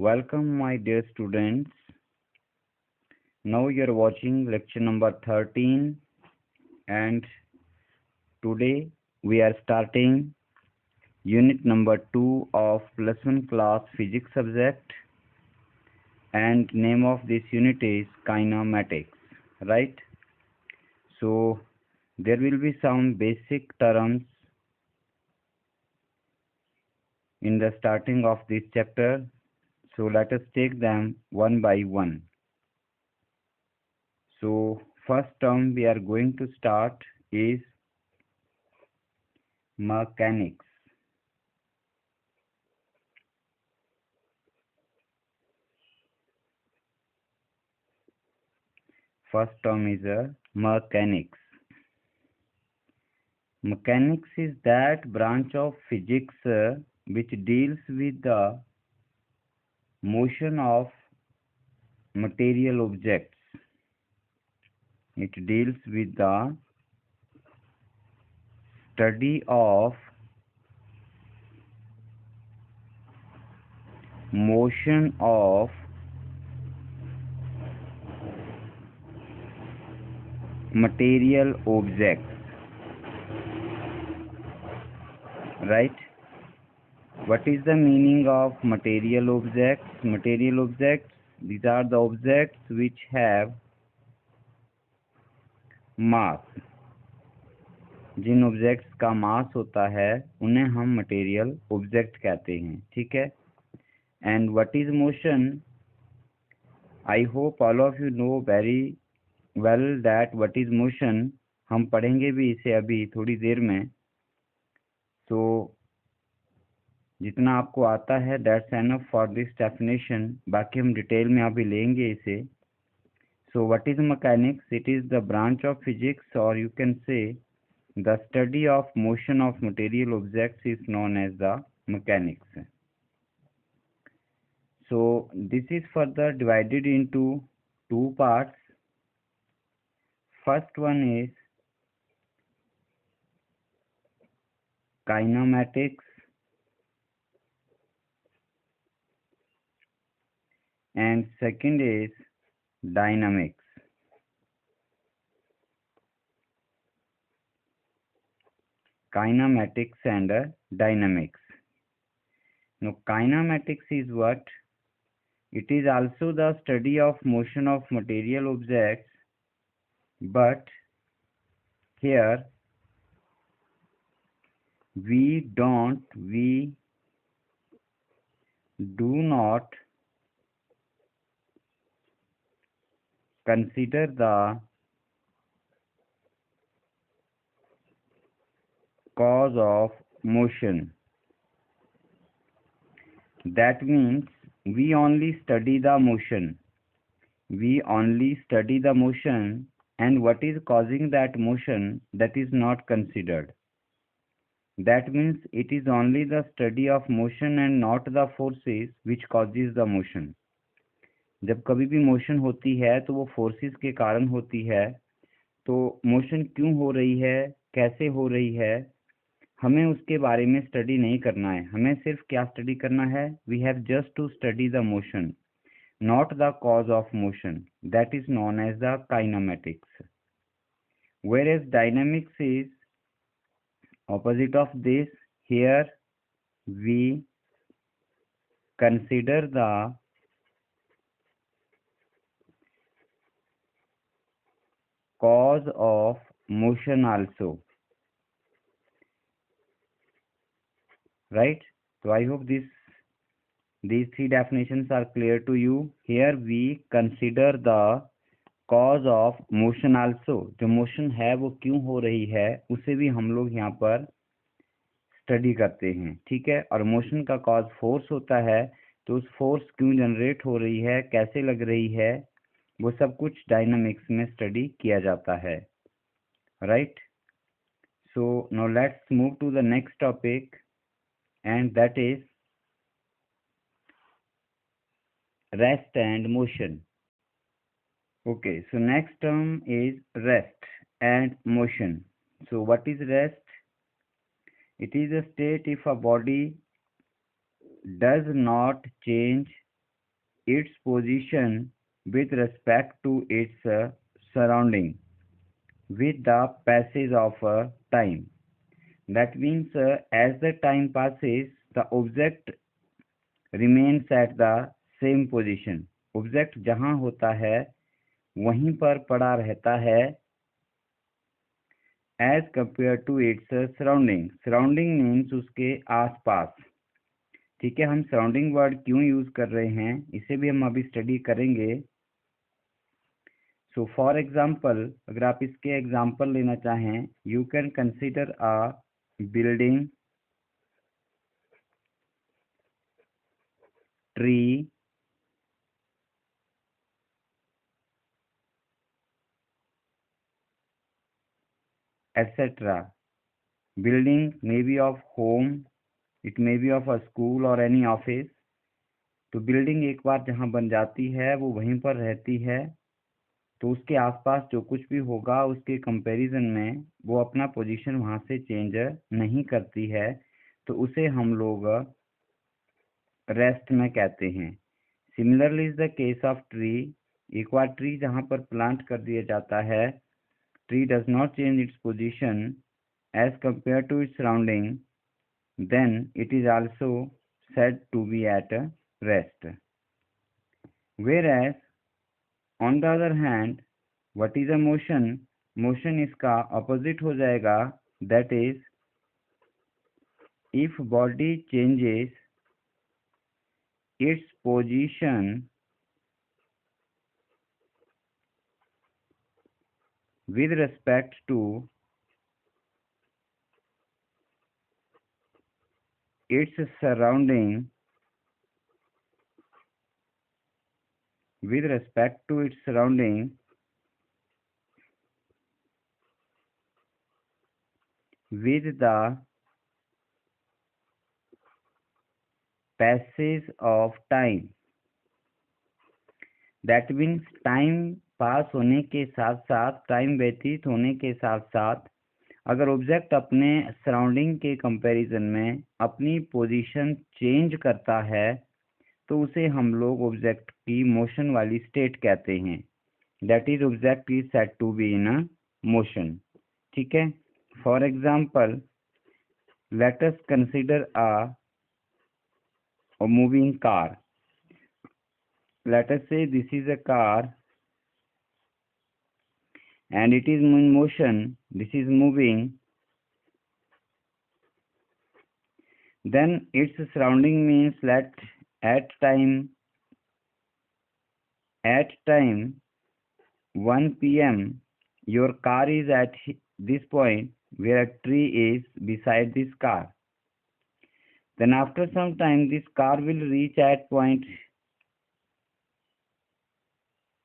Welcome, my dear students. Now you are watching lecture number 13, and today we are starting unit number 2 of plus 1 class physics subject, and name of this unit is kinematics, right? So there will be some basic terms in the starting of this chapter. So let us take them one by one. So first term we are going to start is mechanics. First term is mechanics. Mechanics is that branch of physics which deals with the motion of material objects. It deals with the study of motion of material objects, right? What is the meaning of material objects? Material objects, these are the objects which have mass. जिन objects का mass होता है उन्हें हम material object कहते हैं, ठीक है। And what is motion? I hope all of you know very well that what is motion. हम पढ़ेंगे भी इसे अभी थोड़ी देर में। तो जितना आपको आता है that's enough for this definition, बाकी हम डिटेल में अभी लेंगे इसे। So what is mechanics? It is the branch of physics, और you can say the study of motion of material objects is known as the mechanics. So this is further divided into two parts. First one is kinematics and second is dynamics. Kinematics and dynamics. Now kinematics is what? It is also the study of motion of material objects, but here we do not consider the cause of motion. That means we only study the motion. We only study the motion, and what is causing that motion, that is not considered. That means it is only the study of motion and not the forces which causes the motion. जब कभी भी motion होती है तो वो forces के कारण होती है। तो मोशन क्यों हो रही है, कैसे हो रही है, हमें उसके बारे में स्टडी नहीं करना है। हमें सिर्फ क्या स्टडी करना है? We have just to study the motion, not the cause of motion. That is known as the kinematics. Whereas dynamics is opposite of this. Here we consider the cause of motion also, right? So I hope these three definitions are clear to you. Here we consider the cause of motion also. जो motion है वो क्यों हो रही है उसे भी हम लोग यहाँ पर स्टडी करते हैं, ठीक है। और मोशन का कॉज फोर्स होता है, तो उस फोर्स क्यों जनरेट हो रही है, कैसे लग रही है, वो सब कुछ डायनामिक्स में स्टडी किया जाता है, right. So now let's move to the next topic, and that is rest and motion. Okay, so next term is rest and motion. So what is rest? It is a state if a body does not change its position with respect to its surrounding with the passage of time. That means as the time passes, the object remains at the same position. Object जहां होता है वहीं पर पड़ा रहता है as compare to its surrounding. Surrounding means उसके आसपास. ठीक है, हम सराउंडिंग वर्ड क्यों यूज कर रहे हैं इसे भी हम अभी स्टडी करेंगे. सो फॉर एग्जाम्पल, अगर आप इसके एग्जाम्पल लेना चाहें, you can consider a building, tree, etc. Building may be of home, it may be of a school or any office. तो बिल्डिंग एक बार जहां बन जाती है वो वहीं पर रहती है, तो उसके आसपास जो कुछ भी होगा उसके कंपैरिजन में वो अपना पोजीशन वहां से चेंज नहीं करती है, तो उसे हम लोग रेस्ट में कहते हैं. Similarly is the case of tree. एक बार ट्री जहां पर प्लांट कर दिया जाता है, tree does not change its position as compared to its surrounding, then it is also said to be at rest. Whereas on the other hand, what is a motion? Motion इसका opposite हो जाएगा, that is if body changes its position with respect to its surrounding, with respect to its surrounding, with the passage of time. That means time pass होने के साथ साथ, time व्यतीत होने के साथ साथ, अगर ऑब्जेक्ट अपने सराउंडिंग के कंपैरिजन में अपनी पोजीशन चेंज करता है तो उसे हम लोग ऑब्जेक्ट की मोशन वाली स्टेट कहते हैं. That is object is said to be in a motion. ठीक है, for example let us consider a moving car. Let us say this is a car and it is in motion, this is moving, then its surrounding means that at time 1 p.m. your car is at this point where a tree is beside this car. Then after some time this car will reach at point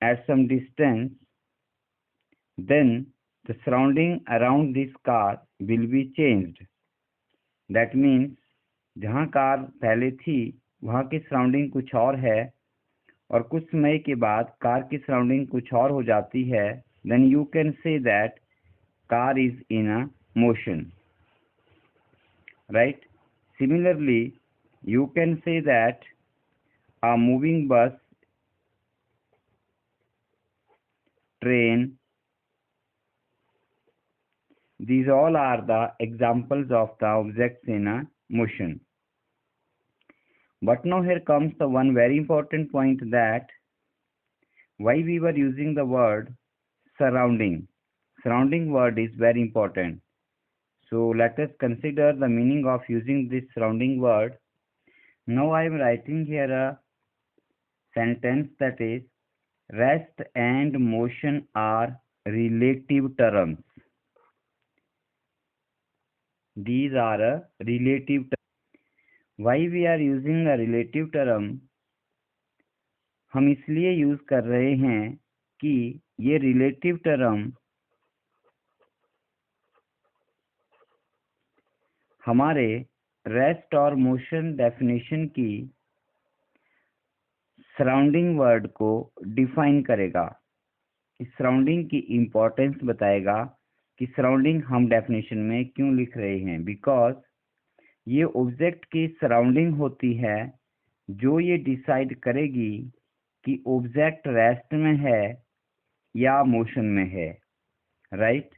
at some distance, then the surrounding around this car will be changed. That means जहाँ car पहले थी वहाँ की surrounding कुछ और है और कुछ समय के बाद कार की सराउंडिंग कुछ और हो जाती है. then you can say that car is in a motion, right? Similarly, you can say that a moving bus, train, these all are the examples of the objects in a motion. But now here comes the one very important point, that why we were using the word surrounding. Surrounding word is very important. So let us consider the meaning of using this surrounding word. Now I am writing here a sentence that is, rest and motion are relative terms. These are a relative terms. Why we are using a relative term? हम इसलिए use कर रहे हैं कि ये relative term हमारे rest और motion definition की सराउंडिंग वर्ड को डिफाइन करेगा. इस सराउंडिंग की इम्पोर्टेंस बताएगा कि सराउंडिंग हम डेफिनेशन में क्यों लिख रहे हैं. बिकॉज ये ऑब्जेक्ट की सराउंडिंग होती है जो ये डिसाइड करेगी कि ऑब्जेक्ट रेस्ट में है या मोशन में है, राइट।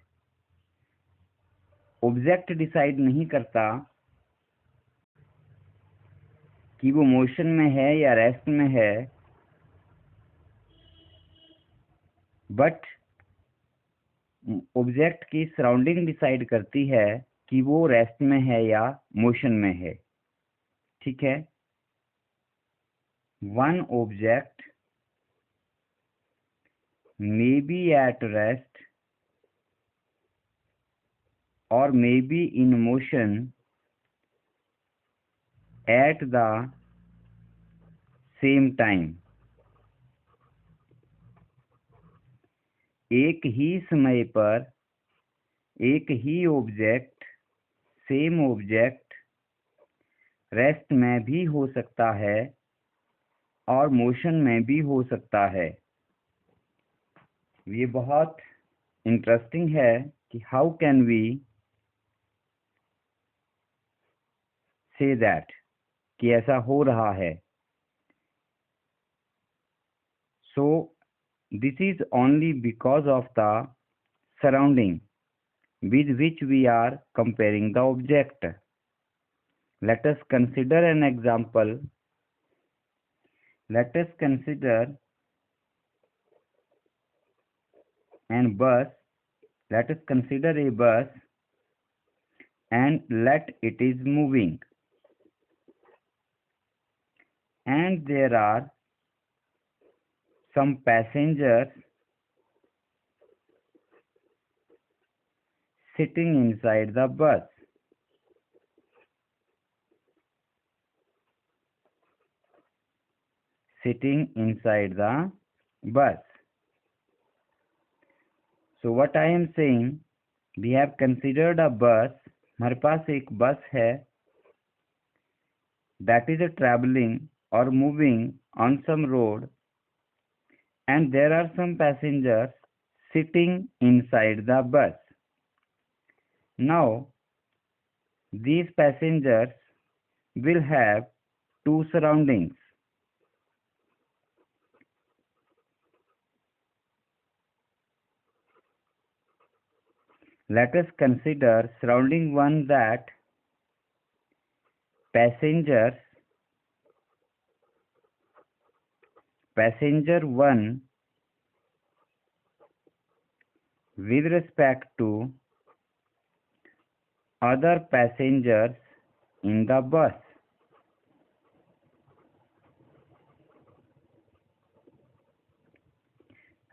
ऑब्जेक्ट डिसाइड नहीं करता कि वो मोशन में है या रेस्ट में है, बट ऑब्जेक्ट की सराउंडिंग डिसाइड करती है कि वो रेस्ट में है या मोशन में है, ठीक है। One object may be at rest or may be in motion at the same time। एक ही समय पर एक ही ऑब्जेक्ट, सेम ऑब्जेक्ट रेस्ट में भी हो सकता है और मोशन में भी हो सकता है। ये बहुत इंटरेस्टिंग है कि how can we say that कि ऐसा हो रहा है। So this is only because of the surrounding with which we are comparing the object। Let us consider an example। Let us consider an bus। Let us consider a bus and let it is moving, and there are some passengers sitting inside the bus। Sitting inside the bus। So what I am saying, we have considered a bus। हमारे पास एक बस है that is traveling or moving on some road, and there are some passengers sitting inside the bus। Now these passengers will have two surroundings। Let us consider surrounding one, that passenger 1 with respect to other passengers in the bus।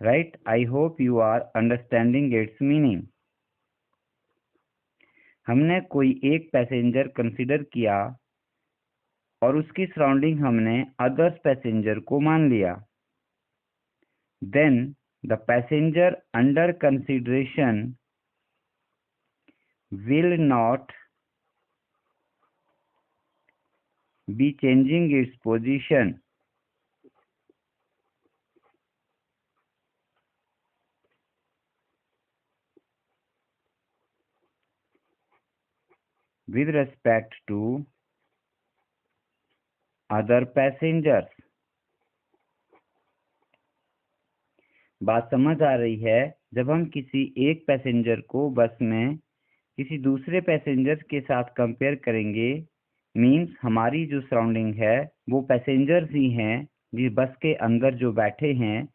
Right? I hope you are understanding its meaning। हमने कोई एक passenger consider किया और उसकी surrounding हमने others passenger को मान लिया। Then the passenger under consideration will not be changing its position। with respect to other passengers। बात समझ आ रही है? जब हम किसी एक पैसेंजर को बस में किसी दूसरे पैसेंजर के साथ कंपेयर करेंगे, मीन्स हमारी जो सराउंडिंग है वो पैसेंजर्स ही हैं जिस बस के अंदर जो बैठे हैं।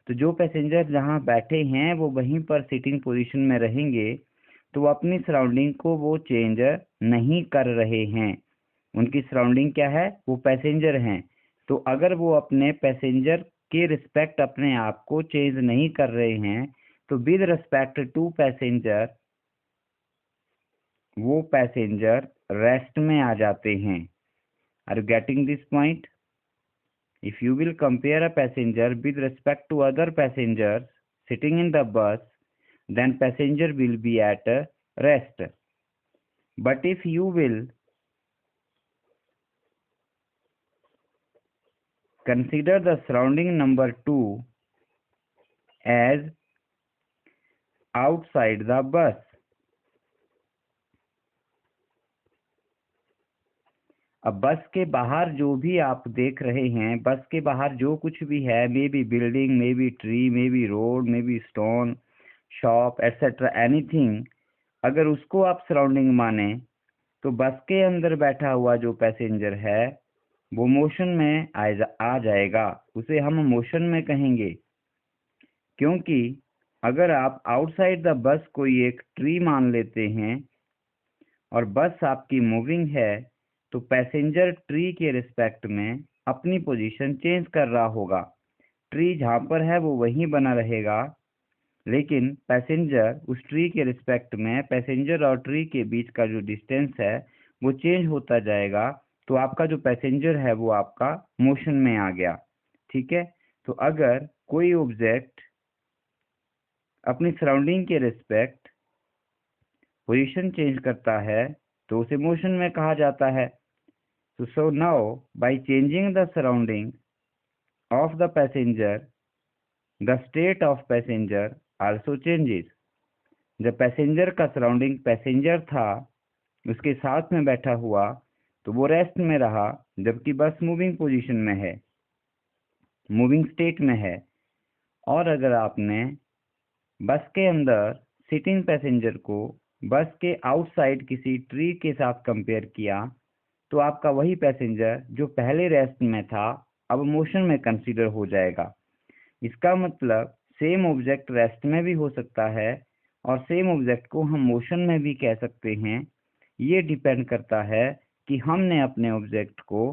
तो जो पैसेंजर जहाँ बैठे हैं वो वहीं पर सिटिंग पोजीशन में रहेंगे, तो वो अपनी सराउंडिंग को वो चेंज नहीं कर रहे हैं। उनकी सराउंडिंग क्या है? वो पैसेंजर हैं। तो अगर वो अपने पैसेंजर के रिस्पेक्ट अपने आप को चेंज नहीं कर रहे हैं, तो विद रिस्पेक्ट टू पैसेंजर वो पैसेंजर रेस्ट में आ जाते हैं। Are you getting this point? If you will compare a passenger with respect to other passengers sitting in the bus, then passenger will be at rest। But if you will consider the surrounding number 2 as outside the bus, अब बस के बाहर जो भी आप देख रहे हैं, बस के बाहर जो कुछ भी है, may be building, may be tree, may be road, may be stone, shop etcetera, anything, अगर उसको आप सराउंडिंग माने तो बस के अंदर बैठा हुआ जो पैसेंजर है वो मोशन में आ जाएगा, उसे हम मोशन में कहेंगे। क्योंकि अगर आप आउटसाइड द बस कोई एक ट्री मान लेते हैं और बस आपकी मूविंग है, तो पैसेंजर ट्री के रिस्पेक्ट में अपनी पोजीशन चेंज कर रहा होगा। ट्री जहाँ पर है वो वहीं बना रहेगा, लेकिन पैसेंजर उस ट्री के रिस्पेक्ट में, पैसेंजर और ट्री के बीच का जो डिस्टेंस है वो चेंज होता जाएगा। तो आपका जो पैसेंजर है वो आपका मोशन में आ गया। ठीक है, तो अगर कोई ऑब्जेक्ट अपनी सराउंडिंग के रिस्पेक्ट पोजीशन चेंज करता है तो उसे मोशन में कहा जाता है। So now by changing the surrounding of the passenger, the state of passenger also changes. जब पैसेंजर का सराउंडिंग पैसेंजर था उसके साथ में बैठा हुआ तो वो रेस्ट में रहा, जबकि बस मूविंग पोजीशन में है, मूविंग स्टेट में है। और अगर आपने बस के अंदर सिटिंग पैसेंजर को बस के आउटसाइड किसी ट्री के साथ कंपेयर किया तो आपका वही पैसेंजर जो पहले रेस्ट में था अब मोशन में कंसीडर हो जाएगा। इसका मतलब सेम ऑब्जेक्ट रेस्ट में भी हो सकता है और सेम ऑब्जेक्ट को हम मोशन में भी कह सकते हैं। ये डिपेंड करता है कि हमने अपने ऑब्जेक्ट को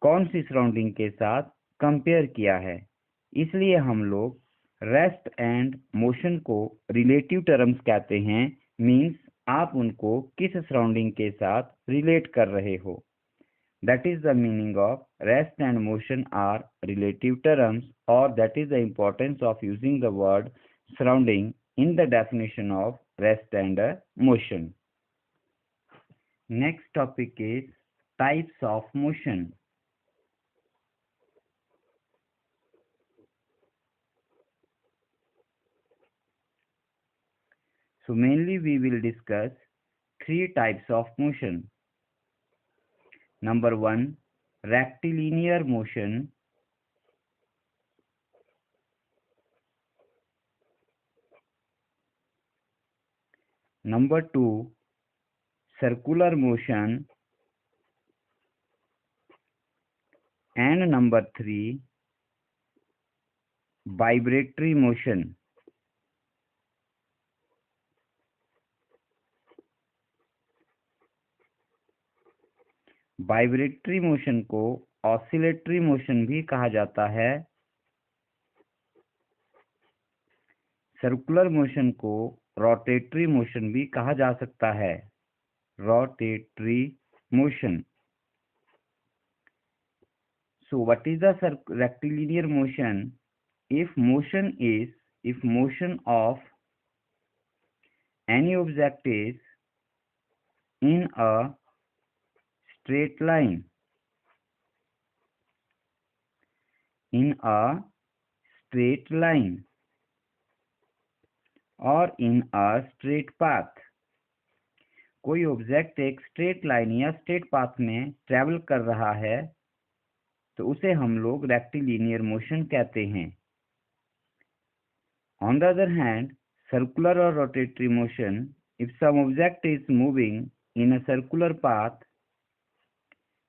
कौन सी सराउंडिंग के साथ कंपेयर किया है। इसलिए हम लोग रेस्ट एंड मोशन को रिलेटिव टर्म्स कहते हैं। मीन्स आप उनको किस सराउंडिंग के साथ रिलेट कर रहे हो। That is the meaning of rest and motion are relative terms, or that is the importance of using the word surrounding in the definition of rest and motion. Next topic is types of motion. So mainly we will discuss three types of motion. Number one, rectilinear motion. Number two, circular motion. And number three, vibratory motion. Vibratory motion को oscillatory motion भी कहा जाता है। Circular motion को rotatory motion भी कहा जा सकता है। Rotatory motion. So what is the rectilinear motion? if motion of any object is in a straight line, और इन अ स्ट्रेट पाथ, कोई ऑब्जेक्ट एक स्ट्रेट लाइन या स्ट्रेट पाथ में ट्रेवल कर रहा है तो उसे हम लोग रेक्टिलिनियर मोशन कहते हैं। On the other hand, circular और rotatory motion, if some object is moving in a circular path,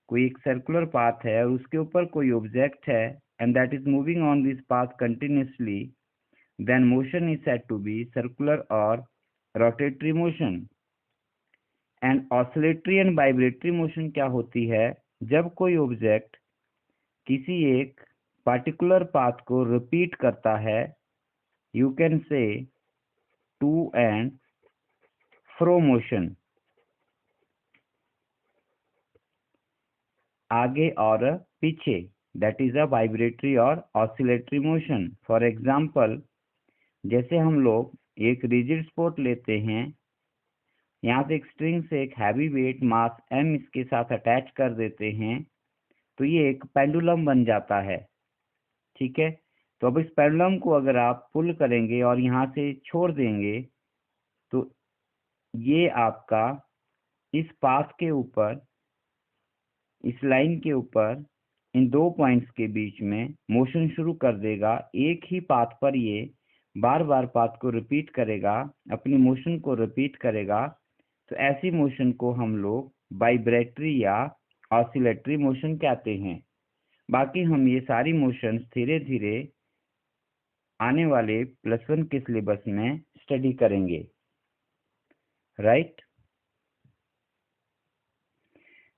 कोई एक सर्कुलर पाथ है और उसके ऊपर कोई ऑब्जेक्ट है and that is moving on this path continuously, then motion is said to be circular or rotatory motion. And oscillatory and vibratory motion क्या होती है? जब कोई ऑब्जेक्ट किसी एक पार्टिकुलर पाथ को रिपीट करता है, you can say to and fro motion, आगे और पीछे, दैट इज अ वाइब्रेटरी और ऑसिलेटरी मोशन। फॉर एग्जाम्पल, जैसे हम लोग एक रिजिड स्पोर्ट लेते हैं, यहाँ से एक स्ट्रिंग से एक हैवी वेट मास m इसके साथ अटैच कर देते हैं तो ये एक पेंडुलम बन जाता है। ठीक है, तो अब इस पेंडुलम को अगर आप पुल करेंगे और यहाँ से छोड़ देंगे तो ये आपका इस पाथ के ऊपर, इस लाइन के ऊपर इन दो पॉइंट्स के बीच में मोशन शुरू कर देगा। एक ही पाथ पर ये बार बार पाथ को रिपीट करेगा, अपनी मोशन को रिपीट करेगा। तो ऐसी मोशन को हम लोग वाइब्रेटरी या ऑसिलेटरी मोशन कहते हैं। बाकी हम ये सारी मोशंस धीरे धीरे आने वाले +1 के सिलेबस में स्टडी करेंगे, राइट।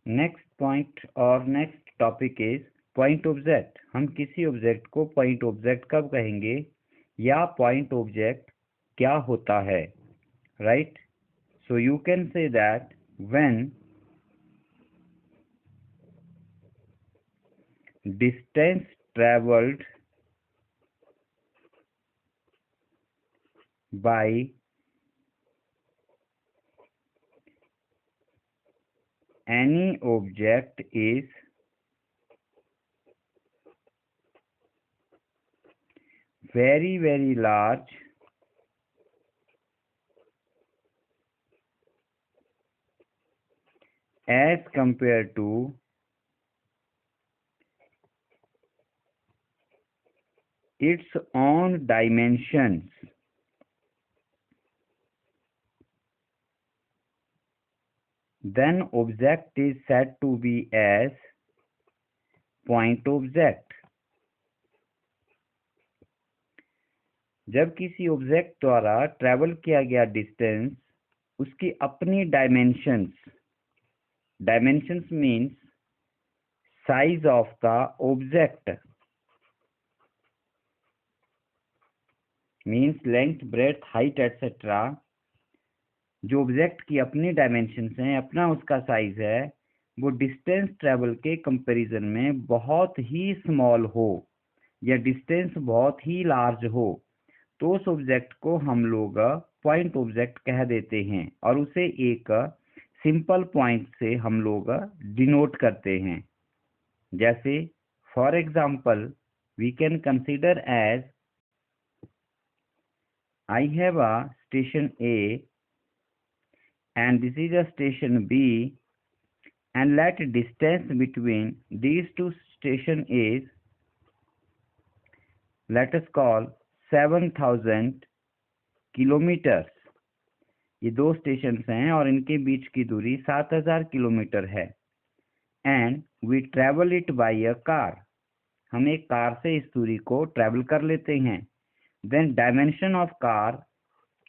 नेक्स्ट पॉइंट और next topic is point object. हम किसी ऑब्जेक्ट को पॉइंट ऑब्जेक्ट कब कहेंगे, या पॉइंट ऑब्जेक्ट क्या होता है, right. So you can say that when distance travelled by any object is very large as compared to its own dimensions, then object is said to be as point object। जब किसी object द्वारा travel किया गया distance उसकी अपनी dimensions, dimensions means size of the object, means length, breadth, height etcetera, जो object की अपनी डायमेंशंस हैं, अपना उसका साइज है, वो डिस्टेंस ट्रेवल के कंपैरिजन में बहुत ही स्मॉल हो या डिस्टेंस बहुत ही लार्ज हो, तो उस ऑब्जेक्ट को हम लोग पॉइंट ऑब्जेक्ट कह देते हैं और उसे एक सिंपल पॉइंट से हम लोग डिनोट करते हैं। जैसे for example we can consider as I have a station A and this is a station B, and let distance between these two station is, let us call 7000 kilometres. ये दो station हैं और इनके बीच की दूरी 7000 किलोमीटर है। And we travel it by a car, हम एक कार से इस दूरी को ट्रेवल कर लेते हैं। Then dimension of car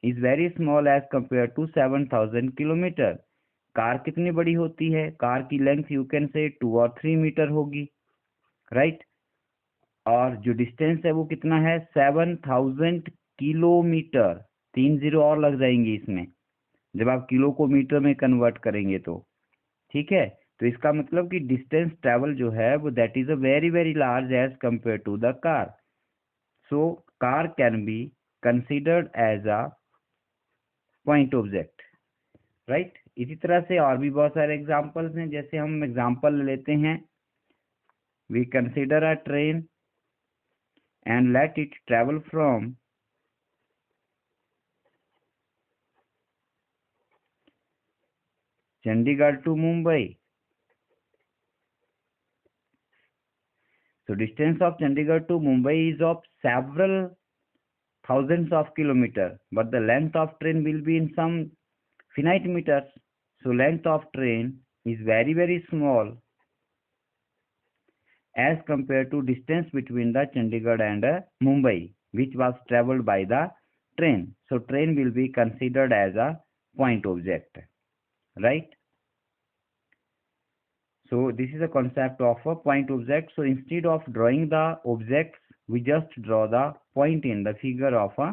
is very small as compare to 7000 kilometre. Car कितनी बड़ी होती है, कार की लेंथ यू कैन से 2 और 3 मीटर होगी, राइट। और जो डिस्टेंस है वो कितना है, 7000 किलोमीटर, 3 जीरो और लग जाएंगे इसमें जब आप किलो को मीटर में कन्वर्ट करेंगे तो, ठीक है। तो इसका मतलब कि डिस्टेंस ट्रेवल जो है वो that is a very large as compare to the car. So car can be considered as a point object, right. इसी तरह से और भी बहुत सारे एग्जांपल्स हैं। जैसे हम एग्जांपल लेते हैं, we consider a train and let it travel from Chandigarh to Mumbai. So distance of Chandigarh to Mumbai is of several thousands of kilometers, but the length of train will be in some finite meters. So length of train is very small as compared to distance between the Chandigarh and Mumbai, which was travelled by the train. So train will be considered as a point object, right? So this is a concept of a point object. So instead of drawing the objects, we just draw the point in the figure of a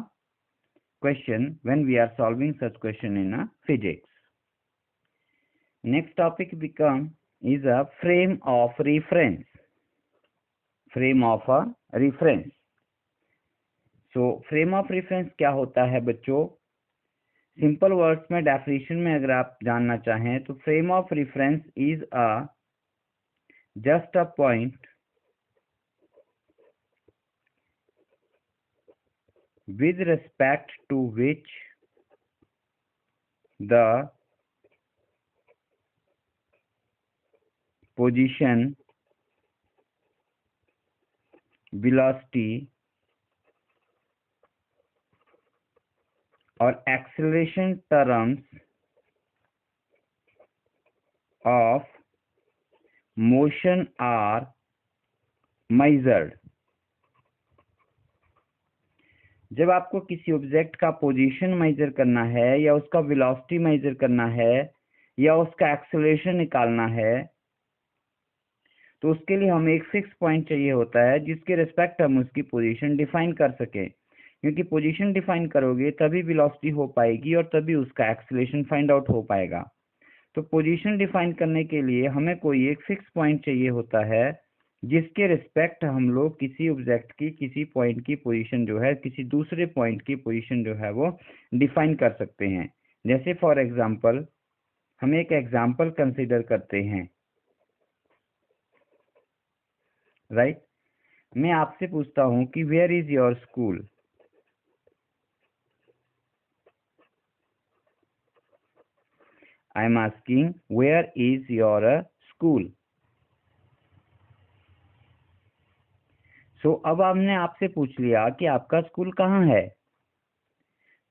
question when we are solving such question in a physics. Next topic is a frame of reference. Frame of a reference. So frame of reference क्या होता है बच्चों? Simple words में definition में अगर आप जानना चाहें तो frame of reference is a just a point with respect to which the position, velocity और acceleration terms of motion are measured. जब आपको किसी ऑब्जेक्ट का पोजीशन मेजर करना है या उसका वेलोसिटी मेजर करना है या उसका एक्सेलरेशन निकालना है, तो उसके लिए हमें एक फिक्स पॉइंट चाहिए होता है जिसके रिस्पेक्ट हम उसकी पोजीशन डिफाइन कर सकें, क्योंकि पोजीशन डिफाइन करोगे तभी वेलोसिटी हो पाएगी और तभी उसका एक्सेलरेशन फाइंड आउट हो पाएगा। तो पोजीशन डिफाइन करने के लिए हमें कोई एक फिक्स पॉइंट चाहिए होता है जिसके रिस्पेक्ट हम लोग किसी ऑब्जेक्ट की किसी पॉइंट की पोजीशन जो है किसी दूसरे पॉइंट की पोजीशन जो है वो डिफाइन कर सकते हैं। जैसे फॉर एग्जांपल हम एक एग्जांपल कंसीडर करते हैं, राइट। मैं आपसे पूछता हूं कि where is your school. I am asking where is your school. So अब हमने आपसे पूछ लिया कि आपका स्कूल कहाँ है,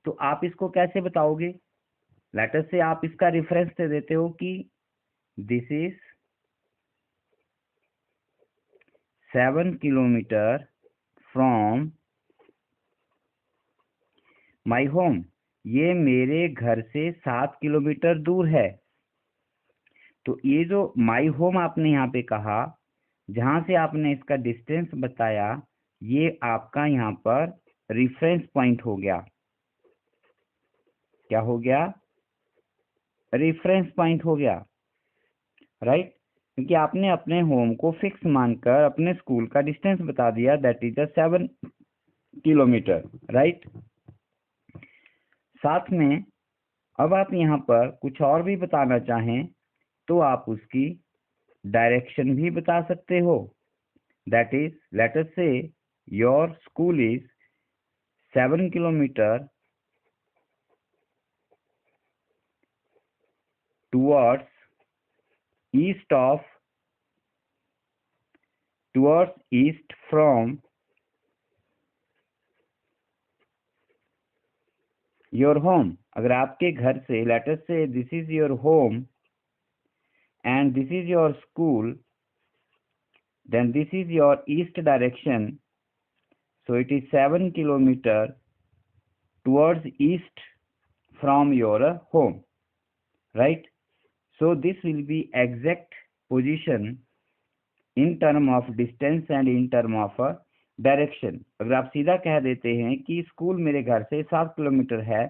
तो आप इसको कैसे बताओगे? लेटर से आप इसका रेफरेंस दे देते हो कि this is 7 kilometre from my home. ये मेरे घर से 7 किलोमीटर दूर है। तो ये जो माई होम आपने यहाँ पे कहा, जहां से आपने इसका डिस्टेंस बताया, ये आपका यहाँ पर रेफरेंस पॉइंट हो गया। क्या हो गया? रेफरेंस पॉइंट हो गया, राइट। क्योंकि आपने अपने होम को फिक्स मानकर अपने स्कूल का डिस्टेंस बता दिया, दैट इज 7 किलोमीटर, राइट। साथ में अब आप यहाँ पर कुछ और भी बताना चाहें तो आप उसकी डायरेक्शन भी बता सकते हो। दैट इज लेट अस से your school is 7 kilometre towards east from your home। अगर आपके घर से, let us say this is your home and this is your school, then this is your east direction, so it is 7 kilometer towards east from your home, right? So this will be exact position in term of distance and in term of direction. अगर आप सीधा कह देते हैं कि school मेरे घर से 7 किलोमीटर है,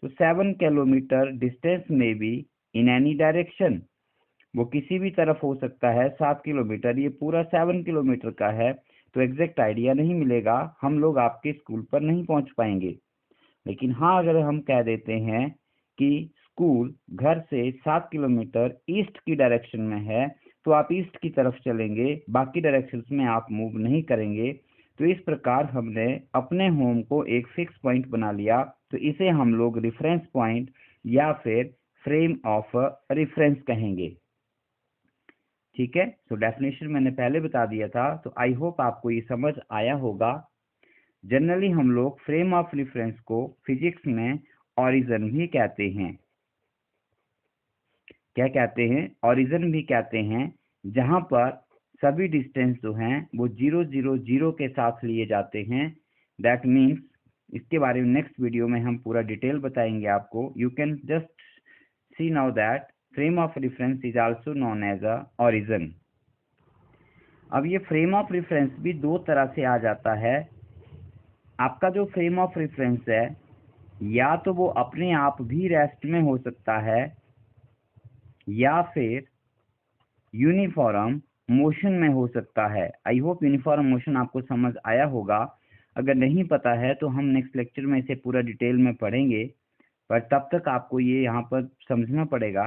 तो 7 किलोमीटर डिस्टेंस में भी इन एनी डायरेक्शन, वो किसी भी तरफ हो सकता है। 7 किलोमीटर ये पूरा 7 किलोमीटर का है, तो एग्जैक्ट आइडिया नहीं मिलेगा, हम लोग आपके स्कूल पर नहीं पहुंच पाएंगे। लेकिन हाँ, अगर हम कह देते हैं कि स्कूल घर से 7 किलोमीटर ईस्ट की डायरेक्शन में है, तो आप ईस्ट की तरफ चलेंगे, बाकी डायरेक्शंस में आप मूव नहीं करेंगे। तो इस प्रकार हमने अपने होम को एक फिक्स पॉइंट बना लिया, तो इसे हम लोग रेफरेंस पॉइंट या फिर फ्रेम ऑफ रेफरेंस कहेंगे। ठीक है, तो डेफिनेशन मैंने पहले बता दिया था, तो आई होप आपको ये समझ आया होगा। जनरली हम लोग फ्रेम ऑफ रेफरेंस को फिजिक्स में ओरिजिन भी कहते हैं। क्या कहते हैं? ओरिजिन भी कहते हैं, जहां पर सभी डिस्टेंस जो हैं वो 0 0 0 के साथ लिए जाते हैं। दैट मीन्स, इसके बारे में नेक्स्ट वीडियो में हम पूरा डिटेल बताएंगे आपको। You can just see now that frame of reference is also known as a origin. अब ये फ्रेम ऑफ रेफरेंस भी दो तरह से आ जाता है। आपका जो फ्रेम ऑफ रेफरेंस है, या तो वो अपने आप भी रेस्ट में हो सकता है या फिर यूनिफॉर्म मोशन में हो सकता है। आई होप यूनिफॉर्म मोशन आपको समझ आया होगा। अगर नहीं पता है तो हम नेक्स्ट लेक्चर में इसे पूरा डिटेल में पढ़ेंगे, पर तब तक आपको ये यहाँ पर समझना पड़ेगा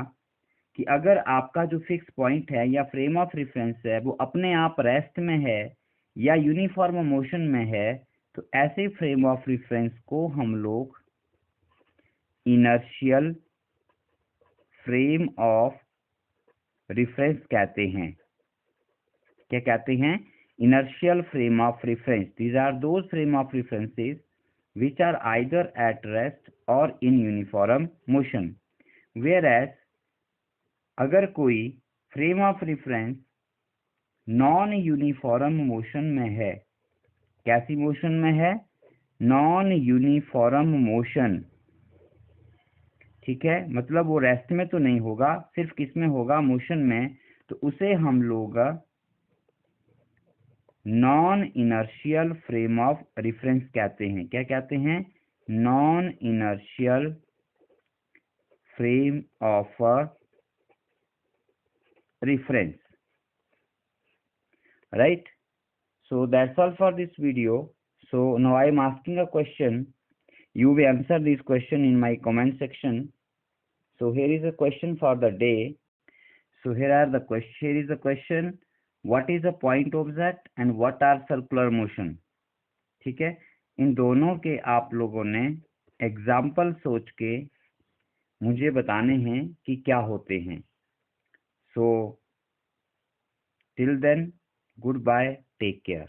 कि अगर आपका जो फिक्स पॉइंट है या फ्रेम ऑफ रेफरेंस है वो अपने आप रेस्ट में है या यूनिफॉर्म मोशन में है, तो ऐसे फ्रेम ऑफ रेफरेंस को हम लोग इनर्शियल फ्रेम ऑफ रेफरेंस कहते हैं। क्या कहते हैं? inertial frame of reference. These are those frame of references which are either at rest or in uniform motion. Whereas अगर कोई frame of reference non uniform motion में है, कैसी मोशन में है? नॉन यूनिफॉर्म मोशन, ठीक है, मतलब वो रेस्ट में तो नहीं होगा, सिर्फ किस में होगा? मोशन में। तो उसे हम लोग non inertial frame of reference कहते हैं। क्या कहते हैं? Non inertial frame of reference, right? So that's all for this video. So now I am asking a question. You will answer this question in my comment section. So here is a question for the day. So here is the question. What is a point object and what are circular motion? ठीक है, इन दोनों के आप लोगों ने example सोच के मुझे बताने हैं कि क्या होते हैं। So till then, goodbye, take care.